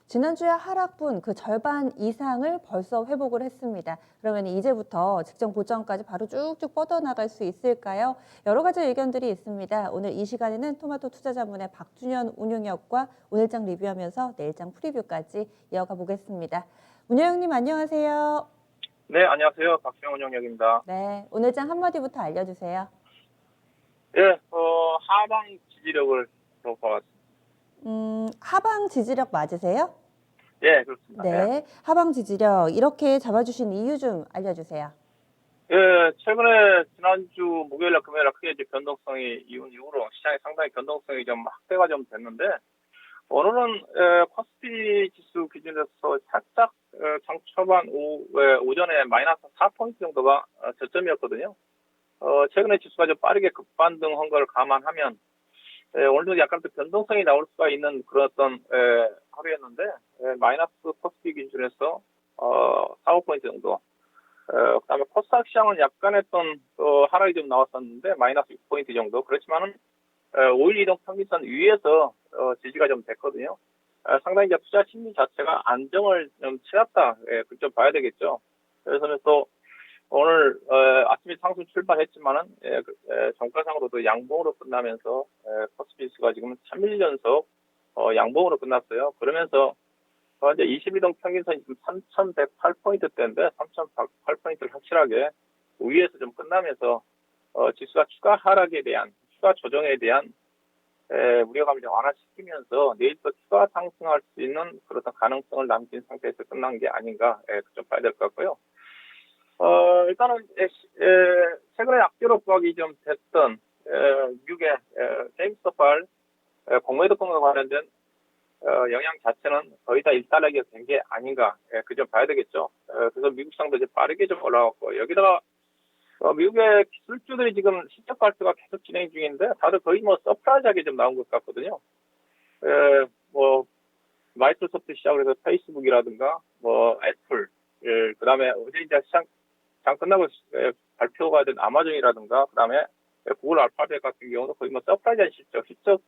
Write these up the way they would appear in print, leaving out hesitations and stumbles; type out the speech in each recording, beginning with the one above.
지난주에 하락분 그 절반 이상을 벌써 회복을 했습니다. 그러면 이제부터 직전 고점까지 바로 쭉쭉 뻗어나갈 수 있을까요? 여러 가지 의견들이 있습니다. 오늘 이 시간에는 토마토 투자자문의 박준현 운용역과 오늘장 리뷰하면서 내일장 프리뷰까지 이어가 보겠습니다. 운용님 안녕하세요. 네, 안녕하세요. 박수영 운영역입니다. 네, 오늘장 한마디부터 알려주세요. 예, 하방 지지력을 봐왔습니다. 하방 지지력 맞으세요? 예, 그렇습니다. 네, 하방 지지력 이렇게 잡아주신 이유 좀 알려주세요. 예, 최근에 지난주 목요일날 금요일날 크게 이제 변동성이 이은 이후로 시장이 상당히 변동성이 좀 확대가 좀 됐는데, 오늘은 코스피 지수 기준에서 살짝 장 초반 오전에 마이너스 4포인트 정도가 저점이었거든요. 최근에 지수가 좀 빠르게 급반등한 걸 감안하면 오늘도 약간 또 변동성이 나올 수가 있는 그런 어떤 하루였는데 마이너스 코스피 기준에서 4, 5포인트 정도. 그다음에 코스닥 시장은 약간의 어떤 하락이 좀 나왔었는데 마이너스 6포인트 정도. 그렇지만은 5일 이동 평균선 위에서 지지가 좀 됐거든요. 상당히 이제 투자 심리 자체가 안정을 좀 취했다. 그좀 봐야 되겠죠. 그래서 또 오늘 아침에 상승 출발했지만은 종가상으로도 양봉으로 끝나면서 코스피 지수가 지금 3일 연속 양봉으로 끝났어요. 그러면서 이제 22동 평균선이 지금 3,108포인트대인데 3,108포인트를 확실하게 위에서 좀 끝나면서 지수가 추가 하락에 대한 추가 조정에 대한 우려감을 좀 완화시키면서 내일 또 추가 상승할 수 있는 그런 가능성을 남긴 상태에서 끝난 게 아닌가 좀 봐야 될 것 같고요. 일단은 최근에 악재로 부각이 좀 됐던 미국의 게임스톱발 공매도권과 관련된 영향 자체는 거의 다 일단락이 된 게 아닌가 그 점 봐야 되겠죠. 그래서 미국 시장도 이제 빠르게 좀 올라왔고 여기다가 미국의 기술주들이 지금 실적 발표가 계속 진행 중인데 다들 거의 뭐 서프라이즈하게 좀 나온 것 같거든요. 뭐 마이크로소프트 시작으로 해서 페이스북이라든가 뭐 애플, 그다음에 어제 이제 장 끝나고 발표가 된 아마존이라든가 그다음에 구글 알파벳 같은 경우도 거의 뭐 서프라이즈한 실적이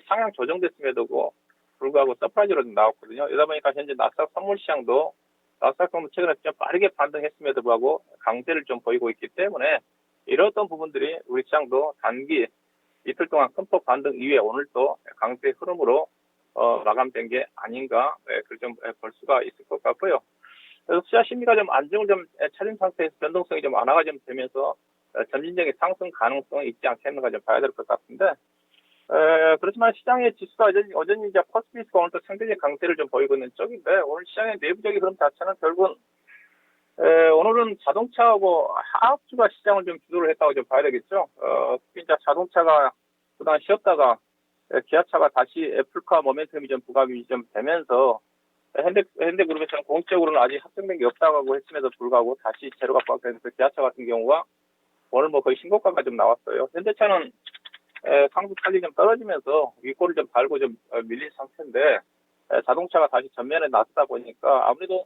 상향 조정됐음에도 불구하고 서프라이즈로 나왔거든요. 이러다 보니까 현재 나스닥 선물 시장도 나스닥 선물 최근에 좀 빠르게 반등했음에도 불구하고 강세를 좀 보이고 있기 때문에 이런 부분들이 우리 시장도 단기 이틀 동안 큰 폭 반등 이후에 오늘 또 강세 흐름으로 마감된 게 아닌가 그걸 좀 볼 수가 있을 것 같고요. 그래서 투자 심리가 좀 안정을 좀 차린 상태에서 변동성이 좀 완화가 좀 되면서 점진적인 상승 가능성이 있지 않겠는가 좀 봐야 될 것 같은데 그렇지만 시장의 지수가 여전히 이제 코스피가 오늘 또 상대적 강세를 좀 보이고 있는 쪽인데 오늘 시장의 내부적인 흐름 자체는 결국은 오늘은 자동차하고 화학주가 시장을 좀 주도를 했다고 좀 봐야 되겠죠. 특히 이제 자동차가 그동안 쉬었다가 기아차가 다시 애플카 모멘텀이 좀 부각이 좀 되면서 현대그룹에서는 공식적으로는 아직 확정된 게 없다고 했음에도 불구하고 다시 재료가 부각되면서 기아차 같은 경우가 오늘 뭐 거의 신고가가 좀 나왔어요. 현대차는 상승 탄력이 좀 떨어지면서 윗골을 좀 달고 좀 밀린 상태인데 자동차가 다시 전면에 나서다 보니까 아무래도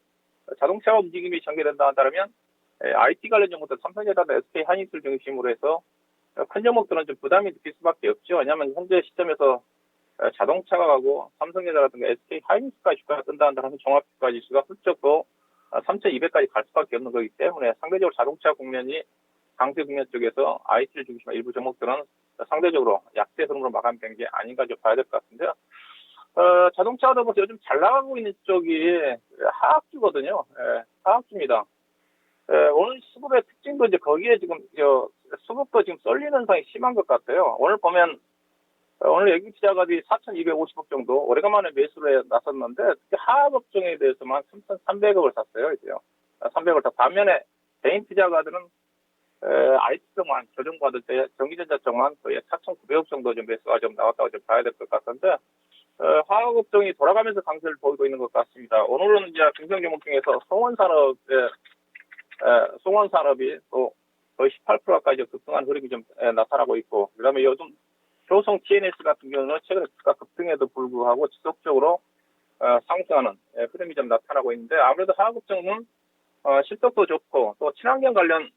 자동차 움직임이 전개된다 한다면 IT 관련 종목들 삼성전자나 SK 하이닉스를 중심으로 해서 큰 종목들은 좀 부담이 느낄 수밖에 없죠. 왜냐하면 현재 시점에서 자동차가 가고 삼성전자라든가 SK 하이닉스까지 주가가 뜬다 한다면 종합주가 지수가 훌쩍 3,200까지 갈 수밖에 없는 거기 때문에 상대적으로 자동차 국면이 강세 국면 쪽에서 IT를 중심한 일부 종목들은 상대적으로 약세 흐름으로 마감된 게 아닌가 좀 봐야 될 것 같은데요. 자동차도 보세요. 요즘 잘 나가고 있는 쪽이 화학주거든요. 화학주입니다. 오늘 수급의 특징도 이제 거기에 지금 수급도 지금 쏠리는 현상이 심한 것 같아요. 오늘 보면 오늘 예기 투자가들이 4,250억 정도 오래간만에 매수를 나섰는데 특히 화학업종에 대해서만 3,300억을 샀어요. 이제요. 300억을 사. 반면에 개인 투자가들은 IT 쪽만 조정받을 때 전기전자 쪽만 거의 4,900억 정도 좀 매수가 좀 나왔다고 좀 봐야 될 것 같은데 화학업종이 돌아가면서 강세를 보이고 있는 것 같습니다. 오늘은 이제 중성 종목 중에서 송원산업이 또 거의 18%까지 급등한 흐름이 좀 나타나고 있고, 그다음에 요즘 효성 TNS 같은 경우는 최근에 주가 급등에도 불구하고 지속적으로 상승하는 흐름이 좀 나타나고 있는데 아무래도 화학업종은 실적도 좋고 또 친환경 관련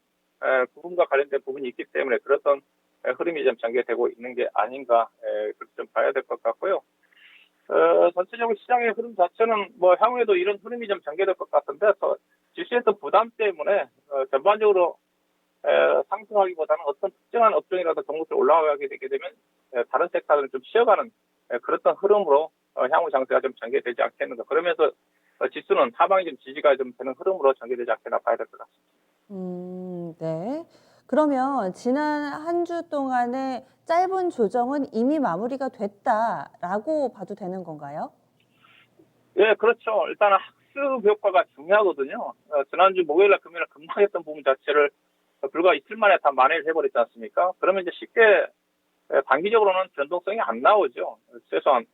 부분과 관련된 부분이 있기 때문에 그렇던 흐름이 좀 전개되고 있는 게 아닌가 그렇게 좀 봐야 될 것 같고요. 전체적으로 시장의 흐름 자체는 뭐 향후에도 이런 흐름이 좀 전개될 것 같은데 지수의 또 부담 때문에 전반적으로 상승하기보다는 어떤 특정한 업종이라도 종목들 올라가게 되게 되면 다른 섹터들은 좀 쉬어가는 그런 흐름으로 향후 장세가 좀 전개되지 않겠는가. 그러면서 지수는 하방이 좀 지지가 좀 되는 흐름으로 전개되지 않겠나 봐야 될 것 같습니다. 네. 그러면 지난 한 주 동안의 짧은 조정은 이미 마무리가 됐다라고 봐도 되는 건가요? 예, 그렇죠. 일단은 학습 효과가 중요하거든요. 지난주 목요일날 금요일날 급락했던 부분 자체를 불과 이틀 만에 다 만회를 해버렸지 않습니까? 그러면 이제 쉽게 단기적으로는 변동성이 안 나오죠. 최소한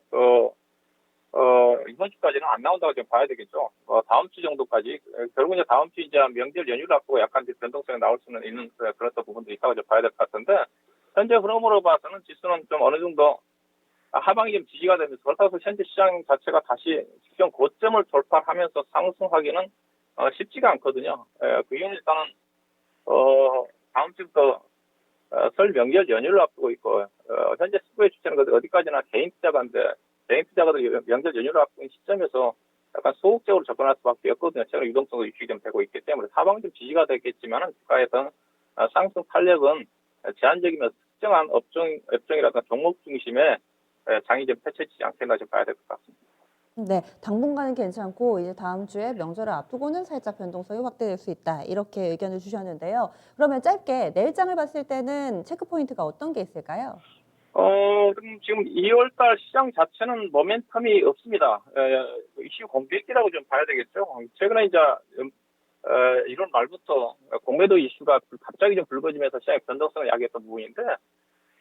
이번 주까지는 안 나온다고 좀 봐야 되겠죠. 다음 주 정도까지 결국 이제 다음 주 이제 명절 연휴를 앞두고 약간 이제 변동성이 나올 수는 있는 그런 부분도 있다고 좀 봐야 될 것 같은데 현재 흐름으로 봐서는 지수는 좀 어느 정도 하방이 좀 지지가 되면서 그렇다고 현재 시장 자체가 다시 기존 고점을 돌파하면서 상승하기는 쉽지가 않거든요. 그 이유는 일단은 다음 주부터 설 명절 연휴를 앞두고 있고 현재 수급의 주체는 어디까지나 개인 투자가인데 개인 투자가들이 명절 연휴를 앞둔 시점에서 약간 소극적으로 접근할 수밖에 없거든요. 최근 유동성도 유출이 좀 되고 있기 때문에 하방 좀 지지가 되겠지만은 주가의 어떤 상승 탄력은 제한적이면서 특정한 업종이라든가 종목 중심의 장이 좀 펼쳐지지 않겠나 좀 봐야 될 것 같습니다. 네. 당분간은 괜찮고 이제 다음 주에 명절을 앞두고는 살짝 변동성이 확대될 수 있다. 이렇게 의견을 주셨는데요. 그러면 짧게 내일장을 봤을 때는 체크 포인트가 어떤 게 있을까요? 그럼 지금 2월 달 시장 자체는 모멘텀이 없습니다. 이슈 공백기라고 좀 봐야 되겠죠. 최근에 이제 1월 말부터 공매도 이슈가 갑자기 좀 불거지면서 시장의 변동성을 야기했던 부분인데,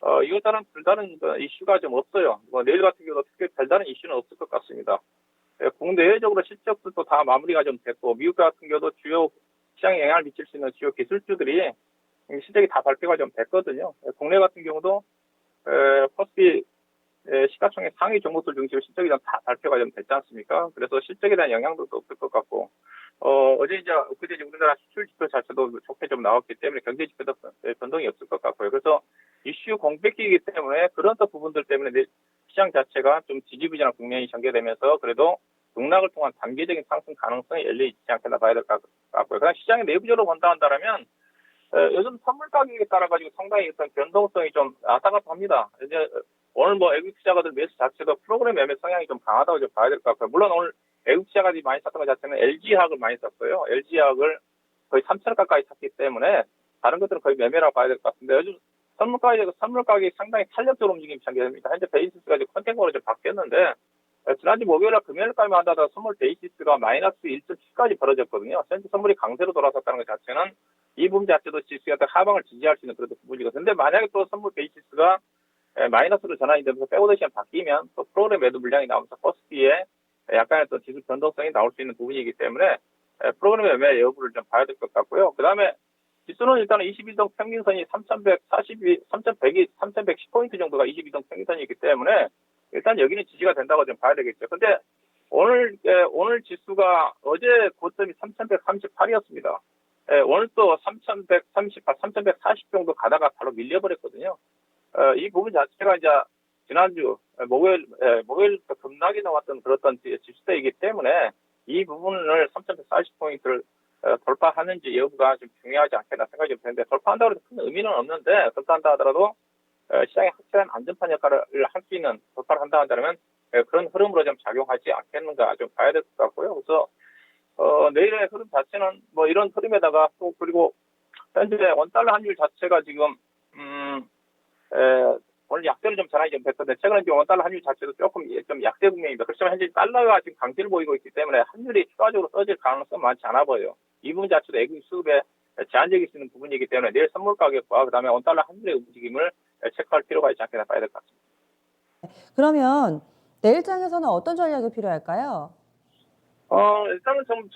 2월 달은 별다른 이슈가 좀 없어요. 내일 같은 경우도 특별히 별다른 이슈는 없을 것 같습니다. 국내외적으로 실적들도 다 마무리가 좀 됐고, 미국 같은 경우도 주요 시장에 영향을 미칠 수 있는 주요 기술주들이 실적이 다 발표가 좀 됐거든요. 국내 같은 경우도 코스피 시가총액 상위 종목들 중심으로 실적이 다 발표가 좀 됐지 않습니까? 그래서 실적에 대한 영향도 없을 것 같고, 어제 그제 우리나라 수출 지표 자체도 좋게 좀 나왔기 때문에 경제 지표도 변동이 없을 것 같고요. 그래서 이슈 공백기이기 때문에 그런 또 부분들 때문에 시장 자체가 좀 지지부진한 국면이 전개되면서 그래도 등락을 통한 단기적인 상승 가능성이 열려있지 않겠나 봐야 될 것 같고요. 그냥 시장의 내부적으로 본다 한다면 요즘 선물 가격에 따라 가지고 상당히 어떤 변동성이 좀 왔다 갔다 합니다. 이제 오늘 외국 투자가들 매수 자체도 프로그램 매매 성향이 좀 강하다고 좀 봐야 될 것 같고요. 물론 오늘 외국 투자가들이 많이 샀던 것 자체는 LG화학을 많이 샀어요. LG화학을 거의 3,000원 가까이 샀기 때문에 다른 것들은 거의 매매라고 봐야 될 것 같은데 요즘 선물 가격이 상당히 탄력적으로 움직임이 전개됩니다. 현재 베이시스가 이제 컨텐츠로 좀 바뀌었는데 지난주 목요일날 금요일까지만 하다가 선물 베이시스가 마이너스 1.7까지 벌어졌거든요. 현재 선물이 강세로 돌아섰다는 것 자체는 이 부분 자체도 지수의 하방을 지지할 수 있는 그런 부분이거든요. 근데 만약에 또 선물 베이시스가 마이너스로 전환이 되면서 백오더 시간 바뀌면 또 프로그램 매도 물량이 나오면서 코스피에 약간의 또 지수 변동성이 나올 수 있는 부분이기 때문에 프로그램 매매 여부를 좀 봐야 될 것 같고요. 그 다음에 지수는 일단 22동 평균선이 3,110포인트 정도가 22동 평균선이기 때문에 일단 여기는 지지가 된다고 좀 봐야 되겠죠. 근데 오늘 지수가 어제 고점이 3,138이었습니다. 오늘 또 3,138, 3,140 정도 가다가 바로 밀려버렸거든요. 이 부분 자체가 이제 지난주 목요일부터 급락이 나왔던 그런 지수대이기 때문에 이 부분을 3,140포인트를 돌파하는지 여부가 좀 중요하지 않겠나 생각이 좀 되는데 돌파한다고 해서 큰 의미는 없는데 돌파한다 하더라도 시장에 확실한 안전판 역할을 할 수 있는 돌파를 한다 한다면 그런 흐름으로 좀 작용하지 않겠는가 좀 봐야 될 것 같고요. 그래서 내일의 흐름 자체는 이런 흐름에다가 또 그리고 현재 원달러 환율 자체가 지금 오늘 약세를 좀 전환이 좀 됐는데 최근에 지금 원달러 환율 자체도 조금 좀 약세 국면입니다. 그렇지만 현재 달러가 지금 강세를 보이고 있기 때문에 환율이 추가적으로 써질 가능성은 많지 않아 보여요. 이 부분 자체도 외국인 수급에 제한적일 수 있는 부분이기 때문에 내일 선물 가격과 그다음에 원달러 환율의 움직임을 체크할 필요가 있지 않겠나 봐야 될 것 같습니다. 그러면 내일장에서는 어떤 전략이 필요할까요? 일단은 저는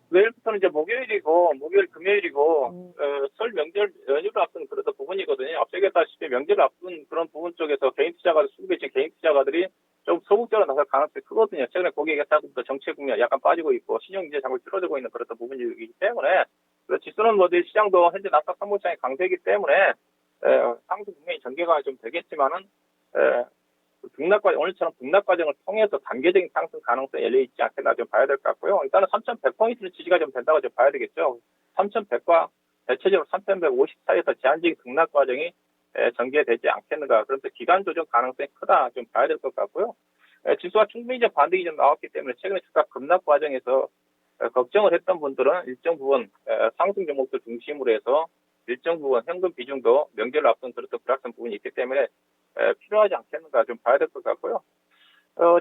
내일부터는 이제 목요일, 금요일이고, 설 명절 연휴를 앞둔 그런 부분이거든요. 앞서 얘기했다시피 명절을 앞둔 그런 부분 쪽에서 수급에 있는 개인 투자가들이 좀 소극적으로 나설 가능성이 크거든요. 최근에 고객 예탁부터 정책 국면 약간 빠지고 있고, 신용인재 장고 줄어들고 있는 그런 부분이기 때문에, 지수는 내일 시장도 현재 나스닥 선물장이 강세이기 때문에, 상승 국면이 전개가 좀 되겠지만은, 오늘처럼 등락 과정을 통해서 단계적인 상승 가능성이 열려 있지 않겠나 좀 봐야 될 것 같고요. 일단은 3,100포인트는 지지가 좀 된다고 좀 봐야 되겠죠. 3,100과 대체적으로 3,150 사이에서 제한적인 등락 과정이 전개되지 않겠는가. 그런데 기간 조정 가능성이 크다 좀 봐야 될 것 같고요. 지수가 충분히 좀 반등이 좀 나왔기 때문에 최근에 주가 급락 과정에서 걱정을 했던 분들은 일정 부분 상승 종목들 중심으로 해서 일정 부분 현금 비중도 명절을 앞둔 그런 불확실한 부분이 있기 때문에 필요하지 않겠는가 좀 봐야 될 것 같고요.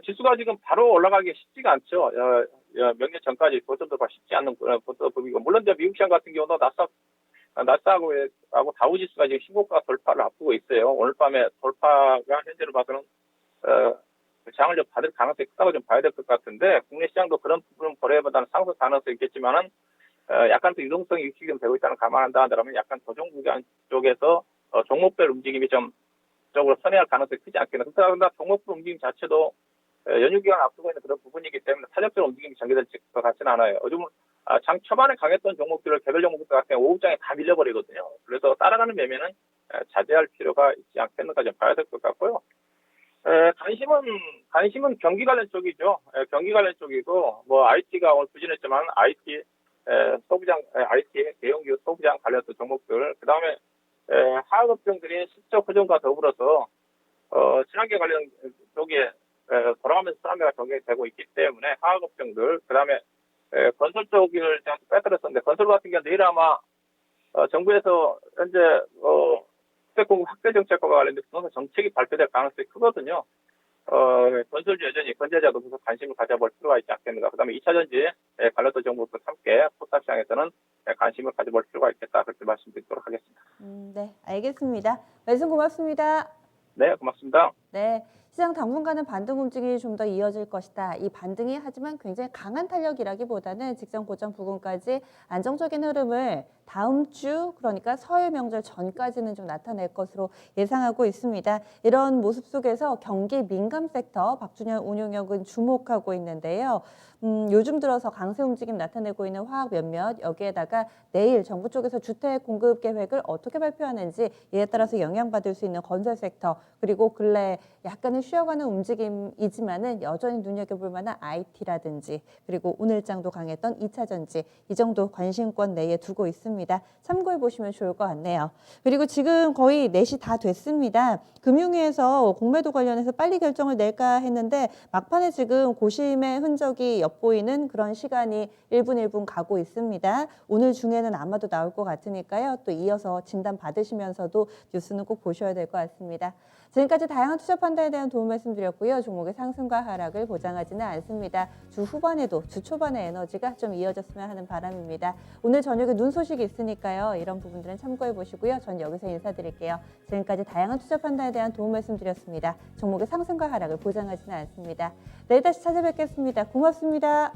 지수가 지금 바로 올라가기 쉽지가 않죠. 명절 전까지 버텨도가 쉽지 않는 그런 버텨법이고, 물론 이제 미국 시장 같은 경우도 나스닥하고 다우지수가 지금 신고가 돌파를 앞두고 있어요. 오늘 밤에 돌파가 현재로 봐서는 장을 좀 받을 가능성이 크다고 좀 봐야 될 것 같은데, 국내 시장도 그런 부분 고려보다는 상승 가능성이 있겠지만은 약간 또 유동성이 유지가 좀 되고 있다는 감안한다 하더라면 약간 조정 구간 쪽에서 종목별 움직임이 좀 쪽으로 선회할 가능성이 크지 않겠나. 그러나 종목별 움직임 자체도 연휴 기간 앞두고 있는 그런 부분이기 때문에 타격적 움직임이 전개될 것 같지는 않아요. 요즘은 장 초반에 강했던 종목들을 개별 종목들 같은 경우 오후장에 다 밀려버리거든요. 그래서 따라가는 매매는 자제할 필요가 있지 않겠는가 좀 봐야 될 것 같고요. 관심은 경기 관련 쪽이죠. 경기 관련 쪽이고, 뭐 IT가 오늘 부진했지만 IT 소부장, IT 대형기업 소부장 관련된 종목들, 그 다음에 하학업종들이 실적 호전과 더불어서 친환경 관련 쪽에 돌아가면서 싸움이 전개되고 있기 때문에 하학업종들, 그 다음에 건설 쪽을 빼뜨렸었는데, 건설 같은 경우 내일 아마 정부에서 현재 주택 공급 확대 정책과 관련된 부동산 정책이 발표될 가능성이 크거든요. 건설주 여전히 건재자 높여서 관심을 가져볼 필요가 있지 않겠는가. 그 다음에 2차전지 관련된 정보도 함께 포탑시장에서는 관심을 가져볼 필요가 있겠다. 그렇게 말씀드리도록 하겠습니다. 네, 알겠습니다. 말씀 고맙습니다. 네, 고맙습니다. 네, 시장 당분간은 반등 움직임이 좀 더 이어질 것이다. 이 반등이 하지만 굉장히 강한 탄력이라기보다는 직전 고점 부근까지 안정적인 흐름을 다음 주, 그러니까 설 명절 전까지는 좀 나타낼 것으로 예상하고 있습니다. 이런 모습 속에서 경기 민감 섹터 박준현 운용역은 주목하고 있는데요. 요즘 들어서 강세 움직임 나타내고 있는 화학 몇몇, 여기에다가 내일 정부 쪽에서 주택 공급 계획을 어떻게 발표하는지 이에 따라서 영향받을 수 있는 건설 섹터, 그리고 근래 약간은 쉬어가는 움직임이지만은 여전히 눈여겨볼 만한 IT라든지, 그리고 오늘장도 강했던 2차전지, 이 정도 관심권 내에 두고 있습니다. 참고해 보시면 좋을 것 같네요. 그리고 지금 거의 4시 다 됐습니다. 금융위에서 공매도 관련해서 빨리 결정을 낼까 했는데 막판에 지금 고심의 흔적이 엿보이는 그런 시간이 1분 1분 가고 있습니다. 오늘 중에는 아마도 나올 것 같으니까요. 또 이어서 진단 받으시면서도 뉴스는 꼭 보셔야 될 것 같습니다. 지금까지 다양한 투자 판단에 대한 도움 말씀드렸고요. 종목의 상승과 하락을 보장하지는 않습니다. 주 후반에도 주 초반의 에너지가 좀 이어졌으면 하는 바람입니다. 오늘 저녁에 눈 소식이 있으니까요. 이런 부분들은 참고해 보시고요. 전 여기서 인사드릴게요. 지금까지 다양한 투자 판단에 대한 도움 말씀드렸습니다. 종목의 상승과 하락을 보장하지는 않습니다. 내일 다시 찾아뵙겠습니다. 고맙습니다.